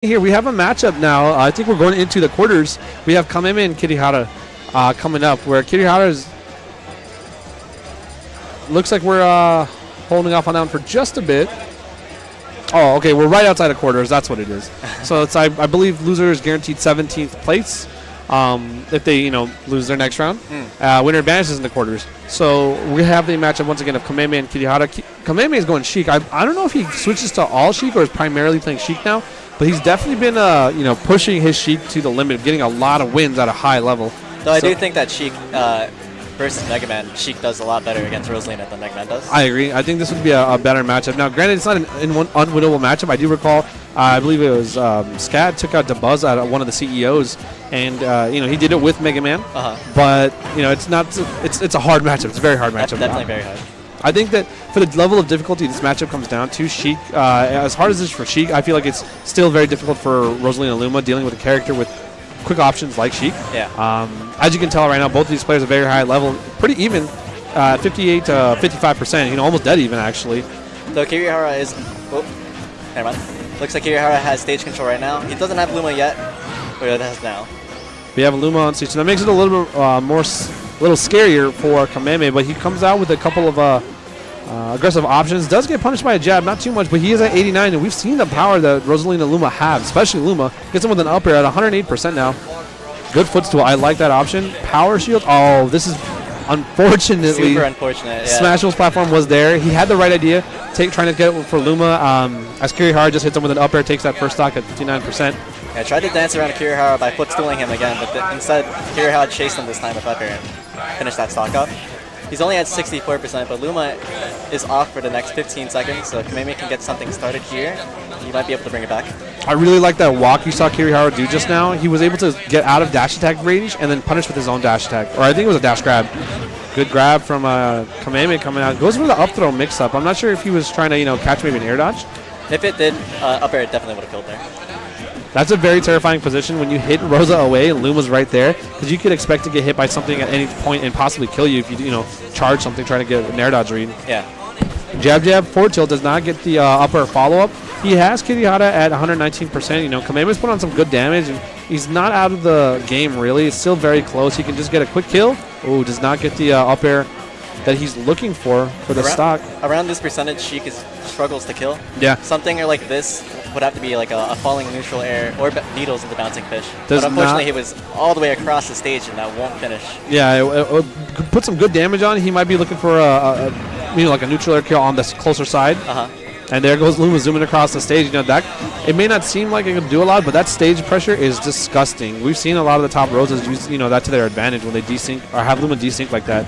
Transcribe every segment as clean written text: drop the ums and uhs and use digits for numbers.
Here we have a matchup now. I think we're going into the quarters. We have Kameme and Kirihara coming up, where Kirihara is looks like we're holding off on that one for just a bit. Oh, okay, we're right outside of quarters. That's what it is. So it's I believe loser is guaranteed 17th place if they lose their next round. Winner advances in the quarters. So we have the matchup once again of Kameme and Kirihara. Kameme is going Sheik. I don't know if he switches to all Sheik or is primarily playing Sheik now. But he's definitely been, pushing his Sheik to the limit, getting a lot of wins at a high level. Though I do think that Sheik versus Mega Man, Sheik does a lot better against Rosalina than Mega Man does. I agree. I think this would be a better matchup. Now, granted, it's not an unwinnable matchup. I do recall, I believe it was Scat took out DeBuzz at one of the CEOs, and he did it with Mega Man. But it's not. It's a hard matchup. It's a very hard matchup. Definitely very hard. I think that for the level of difficulty this matchup comes down to, Sheik, as hard as it is for Sheik, I feel like it's still very difficult for Rosalina Luma dealing with a character with quick options like Sheik. Yeah. As you can tell right now, both of these players are very high level, pretty even, 58 to 55%, almost dead even actually. Though Kirihara is, never mind. Looks like Kirihara has stage control right now. He doesn't have Luma yet, but it has now. We have Luma on stage, so that makes it a little bit a little scarier for Kameme, but he comes out with a couple of aggressive options. Does get punished by a jab, not too much, but he is at 89, and we've seen the power that Rosalina Luma have, especially Luma. Gets him with an up air at 108% now. Good footstool. I like that option. Power shield. Oh, this is unfortunately. Super unfortunate. Yeah. Smashville's platform was there. He had the right idea, trying to get it for Luma. As Kirihara just hits him with an up air, takes that first stock at 59%. Yeah, tried to dance around Kirihara by footstooling him again, but instead Kirihara chased him this time with up air and finished that stock up. He's only at 64%, but Luma is off for the next 15 seconds, so if Kameme can get something started here, he might be able to bring it back. I really like that walk you saw Kirihara do just now. He was able to get out of dash attack range and then punish with his own dash attack. Or I think it was a dash grab. Good grab from Kameme coming out. Goes for the up throw mix-up. I'm not sure if he was trying to catch maybe an air dodge. If it did, up air definitely would have killed there. That's a very terrifying position when you hit Rosa away and Luma's right there, because you could expect to get hit by something at any point and possibly kill you if you charge something trying to get an air dodge read. Yeah. Jab forward tilt does not get the upper follow-up. He has Kirihara at 119%. Kameme's put on some good damage, and he's not out of the game really. It's still very close. He can just get a quick kill. Oh, does not get the up air that he's looking for the stock. Around this percentage, Sheik struggles to kill. Yeah. Something like this would have to be like a falling neutral air or needles in the bouncing fish. But unfortunately, he was all the way across the stage and that won't finish. Yeah, it put some good damage on. He might be looking for like a neutral air kill on the closer side. And there goes Luma zooming across the stage. That it may not seem like it can do a lot, but that stage pressure is disgusting. We've seen a lot of the top roses use that to their advantage when they desync or have Luma desync like that.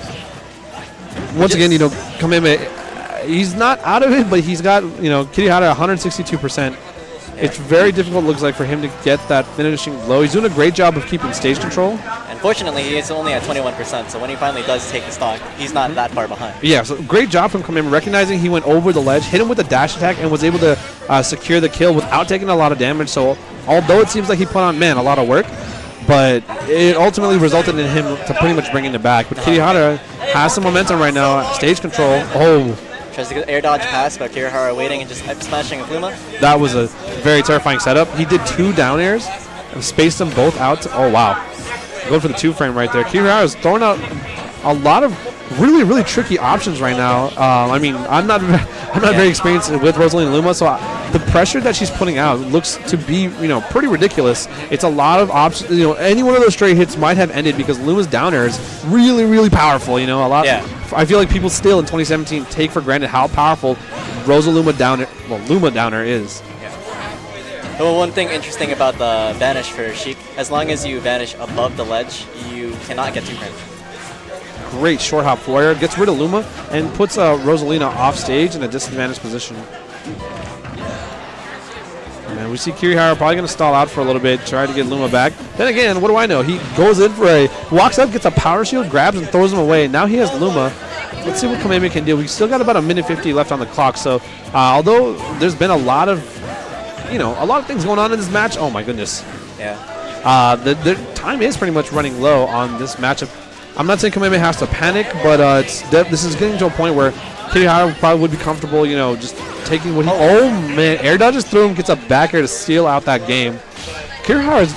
Once again, Kameme, he's not out of it, but he's got Kirihara 162%. It's very difficult, looks like, for him to get that finishing blow. He's doing a great job of keeping stage control. Unfortunately, he is only at 21%, so when he finally does take the stock, he's not that far behind. Yeah, so great job from Kameme, recognizing he went over the ledge, hit him with a dash attack, and was able to secure the kill without taking a lot of damage. So although it seems like he put on, a lot of work, but it ultimately resulted in him to pretty much bringing it back. But Kirihara has some momentum right now, stage control. Oh. Tries to get air dodge pass, but Kirihara waiting and just smashing with Luma. That was a very terrifying setup. He did 2 down airs and spaced them both out. Oh, wow. Going for the 2-frame right there. Kirihara is throwing out a lot of really, really tricky options right now. I'm not very experienced with Rosalina Luma, so the pressure that she's putting out looks to be, pretty ridiculous. It's a lot of options. Any one of those straight hits might have ended because Luma's down air is really, really powerful. A lot. Yeah. I feel like people still in 2017 take for granted how powerful Luma down air is. Yeah. Well, one thing interesting about the vanish for Sheik, as long as you vanish above the ledge, you cannot get 2 frames. Great short hop flare, gets rid of Luma and puts Rosalina off stage in a disadvantaged position. And we see Kirihara probably going to stall out for a little bit, try to get Luma back. Then again, what do I know? He goes in for walks up, gets a power shield, grabs and throws him away. Now he has Luma. Let's see what Kameme can do. We still got about a minute 50 left on the clock. So although there's been a lot of things going on in this match. Oh my goodness. Yeah. The time is pretty much running low on this matchup. I'm not saying Kameme has to panic, but this is getting to a point where Kirihara probably would be comfortable, you know, just taking what he... Oh, man. Air dodges through him, gets a back air to steal out that game. Kirihara is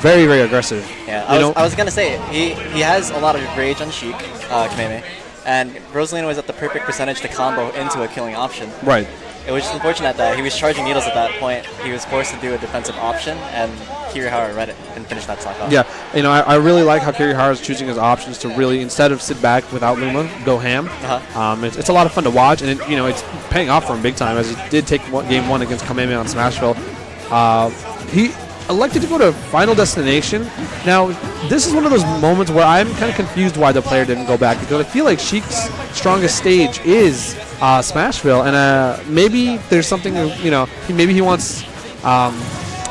very, very aggressive. Yeah, I was going to say, he has a lot of rage on Sheik, Kameme, and Rosalina was at the perfect percentage to combo into a killing option. Right. It was just unfortunate that he was charging needles at that point. He was forced to do a defensive option, and Kirihara read it and finished that stock off. Yeah, you know, I really like how Kirihara is choosing his options to really, instead of sit back without Luma, go ham. It's a lot of fun to watch, and you know, it's paying off for him big time, as he did take game 1 against Kameme on Smashville. He elected to go to Final Destination. Now, this is one of those moments where I'm kind of confused why the player didn't go back, because I feel like Sheik's strongest stage is Smashville, and maybe there's something, you know, maybe he wants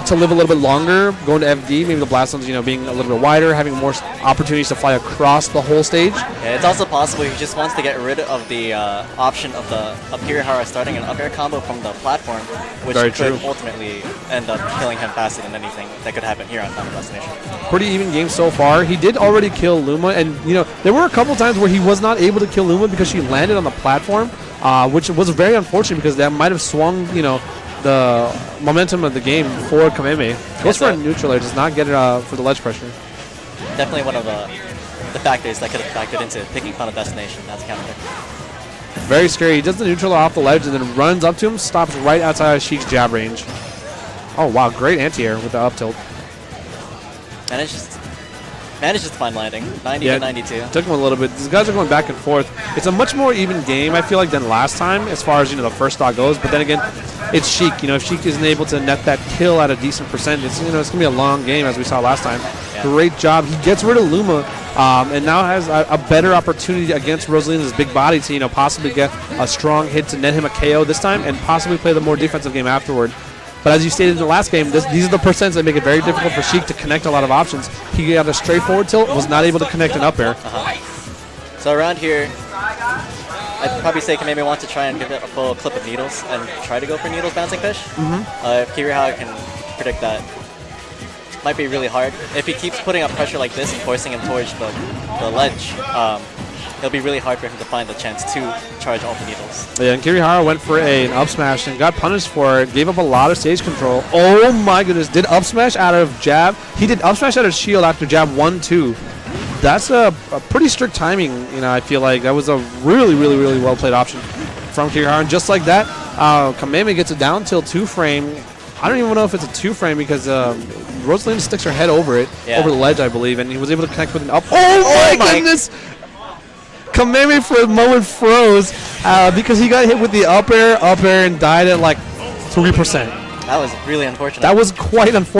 to live a little bit longer, going to FD, maybe the blast zones, you know, being a little bit wider, having more opportunities to fly across the whole stage. Yeah, it's also possible he just wants to get rid of the option of Kirihara starting an up air combo from the platform, which could ultimately end up killing him faster than anything that could happen here on Final Destination. Pretty even game so far. He did already kill Luma, and you know, there were a couple times where he was not able to kill Luma because she landed on the platform, which was very unfortunate because that might have swung, you know, the momentum of the game for Kameme. Goes for a neutral air, does not get it for the ledge pressure. Definitely one of the factors that could have factored into picking Final Destination as a counter. Very scary. He does the neutral off the ledge and then runs up to him, stops right outside of Sheik's jab range. Oh wow, great anti-air with the up tilt. Manages to find landing, 90 to 92. Took him a little bit. These guys are going back and forth. It's a much more even game, I feel like, than last time as far as, you know, the first stock goes. But then again, it's Sheik. You know, if Sheik isn't able to net that kill at a decent percent, it's, you know, it's going to be a long game as we saw last time. Yeah. Great job. He gets rid of Luma and now has a better opportunity against Rosalina's big body to, you know, possibly get a strong hit to net him a KO this time and possibly play the more defensive game afterward. But as you stated in the last game, these are the percents that make it very difficult for Sheik to connect a lot of options. He got a straightforward tilt, was not able to connect an up air. So around here, I'd probably say Kameme wants to try and give it a full clip of needles and try to go for needles bouncing fish. If Kirihara can predict that, might be really hard. If he keeps putting up pressure like this and forcing him towards the ledge, it'll be really hard for him to find the chance to charge all the needles. Yeah, and Kirihara went for an up smash and got punished for it. Gave up a lot of stage control. Oh my goodness. Did up smash out of jab. He did up smash out of shield after jab 1-2. That's a pretty strict timing, you know, I feel like. That was a really, really, really well-played option from Kirihara. And just like that, Kameme gets a down tilt 2-frame. I don't even know if it's a 2-frame because Rosalina sticks her head over it, over the ledge, I believe, and he was able to connect with an up. Oh my goodness! Kameme for a moment froze because he got hit with the up air, and died at like 3%. That was really unfortunate. That was quite unfortunate.